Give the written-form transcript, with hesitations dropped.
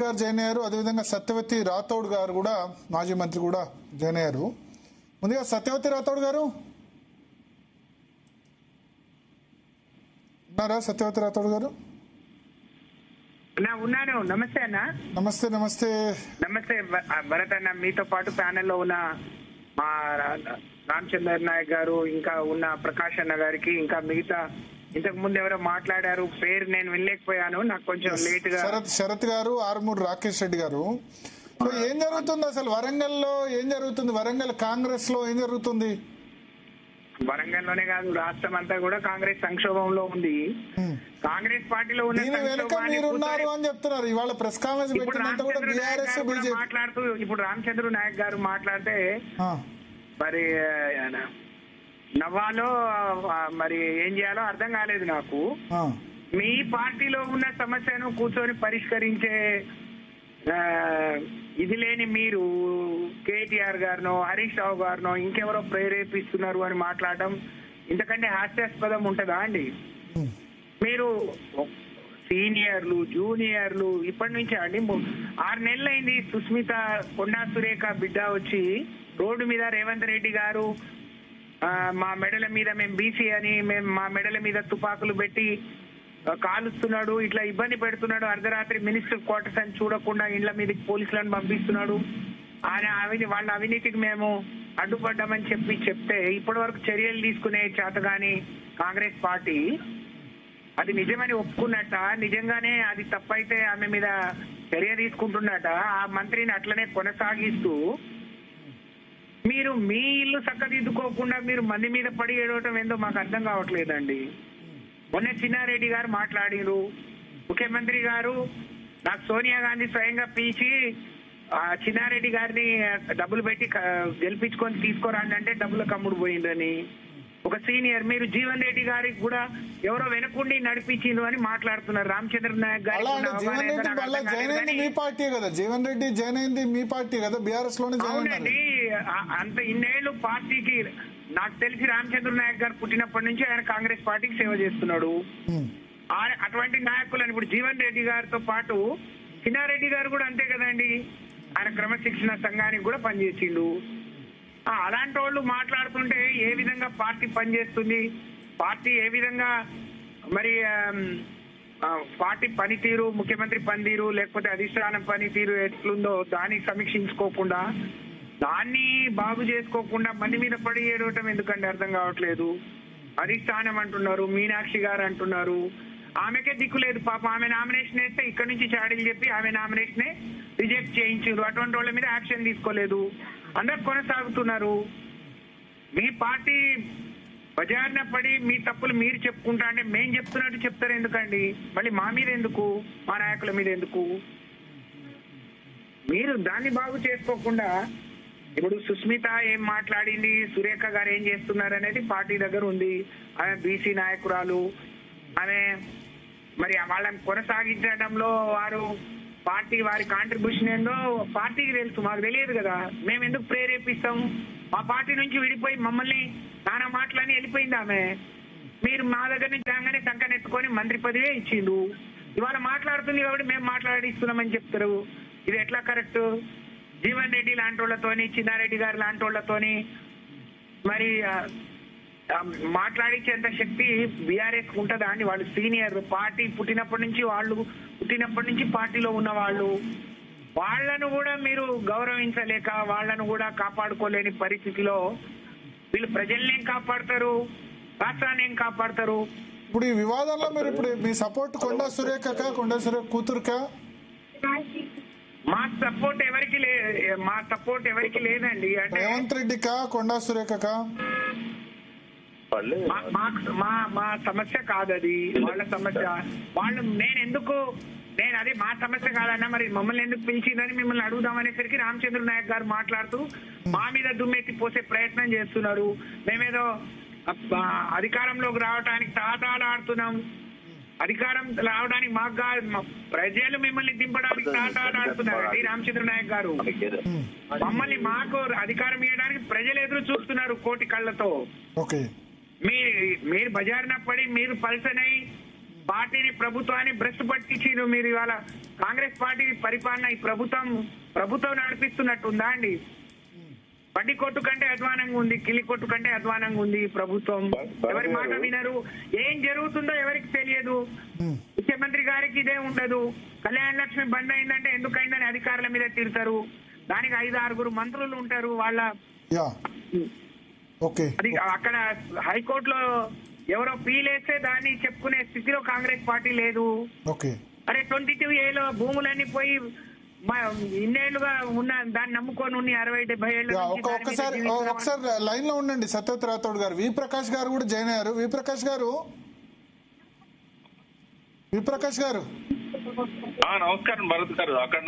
గారు జాయిన్ అయ్యారు. అదేవిధంగా సత్యవతి రాథోడ్ గారు కూడా, మాజీ మంత్రి కూడా జాయిన్ అయ్యారు. ముందుగా సత్యవతి రాథోడ్ గారు ఉన్నారా? సత్యవతి రాథోడ్ గారు ఉన్నాను. నమస్తే అన్న. నమస్తే. నమస్తే నమస్తే భరత్ అన్న. మీతో పాటు ప్యానెల్లో ఉన్న మా రామచంద్ర నాయక్ గారు, ఇంకా ఉన్న ప్రకాష్ అన్న గారికి, ఇంకా మిగతా ఇంతకు ముందు ఎవరో మాట్లాడారు, పేరు నేను వినలేకపోయాను, నాకు కొంచెం లేట్ గా. శరత్ గారు, ఆరుమూరు రాకేష్ రెడ్డి గారు. సో ఏం జరుగుతుంది అసలు వరంగల్ లో? ఏం జరుగుతుంది వరంగల్ కాంగ్రెస్ లో? ఏం జరుగుతుంది? వరంగల్ లోనే కాదు, రాష్ట్రం అంతా కూడా కాంగ్రెస్ సంక్షోభంలో ఉంది. కాంగ్రెస్ పార్టీలో ఉన్న మీరున్నారు అని చెప్తున్నారు. ఇవాళ ప్రెస్ కాన్ఫరెన్స్ పెట్టినంత కూడా బీఆర్ఎస్ బీజేపీ మాట్లాడుతూ, ఇప్పుడు రామచంద్ర నాయక్ గారు మాట్లాడితే మరి నవ్వాలో మరి ఏం చేయాలో అర్థం కాలేదు నాకు. మీ పార్టీలో ఉన్న సమస్యను కూర్చొని పరిష్కరించే ఇది లేని మీరు కేటీఆర్ గారినో, హరీష్ రావు గారినో, ఇంకెవరో ప్రేరేపిస్తున్నారు అని మాట్లాడడం ఇంతకంటే హాస్యాస్పదం ఉంటుందా అండి? మీరు సీనియర్లు, జూనియర్లు ఇప్పటి నుంచే అండి 6 నెలలు అయింది. సుస్మిత, కొండా సురేఖ బిడ్డ వచ్చి రోడ్డు మీద రేవంత్ రెడ్డి గారు మా మెడల మీద మేము బీసీ అని, మేము మా మెడల మీద తుపాకులు పెట్టి కాలుస్తున్నాడు, ఇట్లా ఇబ్బంది పెడుతున్నాడు, అర్ధరాత్రి మినిస్టర్ క్వార్టర్స్ అని చూడకుండా ఇండ్ల మీదకి పోలీసులను పంపిస్తున్నాడు, ఆయన వాళ్ళ అవినీతికి మేము అడ్డుపడ్డామని చెప్తే ఇప్పటి వరకు చర్యలు తీసుకునే చేతగాని కాంగ్రెస్ పార్టీ అది నిజమని ఒప్పుకున్నట్ట, నిజంగానే అది తప్పైతే ఆమె మీద చర్య తీసుకుంటున్నట, ఆ మంత్రిని అట్లనే కొనసాగిస్తూ మీరు మీ ఇల్లు చక్కదిద్దుకోకుండా మీరు మంది మీద పడి ఏడవటం ఏందో మాకు అర్థం కావట్లేదండి. మొన్న చిన్నారెడ్డి గారు మాట్లాడిరు, ముఖ్యమంత్రి గారు నాకు సోనియా గాంధీ స్వయంగా పిలిచి చిన్నారెడ్డి గారిని డబ్బులు పెట్టి గెలిపించుకొని తీసుకోరాండి అంటే డబ్బుల కమ్ముడు పోయిందని. ఒక సీనియర్ మీరు జీవన్ రెడ్డి గారికి కూడా ఎవరో వెనకుండి నడిపించిండు అని మాట్లాడుతున్నారు. రామచంద్ర నాయక్ గారు మీ పార్టీ కదా, జీవన్ రెడ్డి జాయిన్ అయింది మీ పార్టీ కదా, బీఆర్ఎస్ లోనే. అవునండి, అంత ఇన్నేళ్లు పార్టీకి నాకు తెలిసి రామచంద్ర నాయక్ గారు పుట్టినప్పటి నుంచి ఆయన కాంగ్రెస్ పార్టీకి సేవ చేస్తున్నాడు. అటువంటి నాయకులను ఇప్పుడు జీవన్ రెడ్డి గారితో పాటు చిన్నారెడ్డి గారు కూడా అంతే కదండి, ఆయన క్రమశిక్షణ సంఘానికి కూడా పనిచేసిండు. అలాంటి వాళ్ళు మాట్లాడుతుంటే ఏ విధంగా పార్టీ పనిచేస్తుంది, పార్టీ ఏ విధంగా మరి పార్టీ పనితీరు, ముఖ్యమంత్రి పనితీరు, లేకపోతే అధిష్టానం పనితీరు ఎట్లుందో దాన్ని సమీక్షించుకోకుండా, దాన్ని బాగు చేసుకోకుండా మంది మీద పడి ఏడవటం ఎందుకంటే అర్థం కావట్లేదు. అధిష్టానం అంటున్నారు, మీనాక్షి గారు అంటున్నారు, ఆమెకే దిక్కు లేదు పాప. ఆమె నామినేషన్ వేస్తే ఇక్కడ నుంచి చాడీలు చెప్పి ఆమె నామినేషనే రిజెక్ట్ చేయించారు. అటువంటి వాళ్ళ మీద యాక్షన్ తీసుకోలేదు, అందరు కొనసాగుతున్నారు. మీ పార్టీ బజార్న పడి మీ తప్పులు మీరు చెప్పుకుంటా అంటే మేం చెప్తున్నట్టు చెప్తారు ఎందుకండి? మళ్ళీ మా మీద ఎందుకు, మా నాయకుల మీద ఎందుకు? మీరు దాన్ని బాగు చేసుకోకుండా ఇప్పుడు సుస్మిత ఏం మాట్లాడింది, సురేఖ గారు ఏం చేస్తున్నారు అనేది పార్టీ దగ్గర ఉంది. ఆమె బీసీ నాయకురాలు, ఆమె మరి వాళ్ళని కొనసాగించడంలో వారి కాంట్రిబ్యూషన్ ఏందో పార్టీకి తెలుసు, మాకు తెలియదు కదా. మేము ఎందుకు ప్రేరేపిస్తాం? మా పార్టీ నుంచి విడిపోయి మమ్మల్ని నానా మాటలని వెళ్ళిపోయింది ఆమె. మీరు మా దగ్గర నుంచి రాగానే సంకనెత్తుకొని మంత్రి పదవే ఇచ్చిండు, ఇవాళ మాట్లాడుతుంది కాబట్టి మేము మాట్లాడిస్తున్నామని చెప్తారు. ఇది ఎట్లా కరెక్ట్? జీవన్ రెడ్డి లాంటి వాళ్ళతోని, చిన్నారెడ్డి గారు లాంటి వాళ్ళతోని మరి మాట్లాడించేంత శక్తి బీఆర్ఎస్ ఉంటుందా అండి? వాళ్ళు సీనియర్, పార్టీ పుట్టినప్పటి నుంచి పార్టీలో ఉన్న వాళ్ళను కూడా మీరు గౌరవించలేక, వాళ్ళను కూడా కాపాడుకోలేని పరిస్థితిలో వీళ్ళు ప్రజల్ని ఏం కాపాడతారు, రాష్ట్రాన్ని ఏం కాపాడతారు? ఇప్పుడు ఈ వివాదంలో మీరు ఇప్పుడు మీ సపోర్ట్ కొండా సురేఖ కూతురుకా? మా సపోర్ట్ ఎవరికి లేదండి. అంటే రేవంత్ రెడ్డికా, కొండా సురేఖకా? మా సమస్య కాదు అది, వాళ్ళ సమస్య. నేను అది మా సమస్య కాదన్నా, మరి మమ్మల్ని ఎందుకు పిలిచిందని మిమ్మల్ని అడుగుదామనేసరికి రామచంద్ర నాయక్ గారు మాట్లాడుతూ మా మీద దుమ్మెత్తి పోసే ప్రయత్నం చేస్తున్నారు. మేమేదో అధికారంలోకి రావడానికి తాతాడాడుతున్నాం, అధికారం రావడానికి మాకు కాదు, ప్రజలు మిమ్మల్ని దింపడానికి తాతాడాడుతున్నారండి. రామచంద్ర నాయక్ గారు మాకు అధికారం ఇవ్వడానికి ప్రజలు ఎదురు చూస్తున్నారు కోటి కళ్ళతో. మీరు బజార్న పడి మీరు పల్సనై పార్టీని ప్రభుత్వాన్ని భ్రష్టు పట్టించారు. మీరు ఇవాళ కాంగ్రెస్ పార్టీ పరిపాలన ఈ ప్రభుత్వం నడిపిస్తున్నట్టుందా అండి? పడ్డి కొట్టు కంటే అధ్వానంగా ఉంది, కిలి కొట్టు కంటే అధ్వానంగా ఉంది ఈ ప్రభుత్వం. ఎవరి మాట వినరు, ఏం జరుగుతుందో ఎవరికి తెలియదు. ముఖ్యమంత్రి గారికి ఇదే ఉండదు. కళ్యాణ లక్ష్మి బంద్ అయిందంటే ఎందుకైందని అధికారుల మీద తిడతారు. దానికి 5-6 మంత్రులు ఉంటారు. వాళ్ళ అది అక్కడ హైకోర్టులో ఎవరో పీలేస్తే దాన్ని చెప్పుకునే స్థితిలో కాంగ్రెస్ పార్టీ లేదు. అరే 22A భూములన్నీ పోయి ఇన్నేళ్లుగా ఉన్న దాన్ని నమ్ముకొని 60-70 ఏళ్ళు. ఒకసారి లైన్ లో ఉండండి సత్యవతి రాథోడ్ గారు. వి ప్రకాష్ గారు కూడా జాయిన్ అయ్యారు. వి ప్రకాష్ గారు నమస్కారం భరత్ గారు. అక్కడ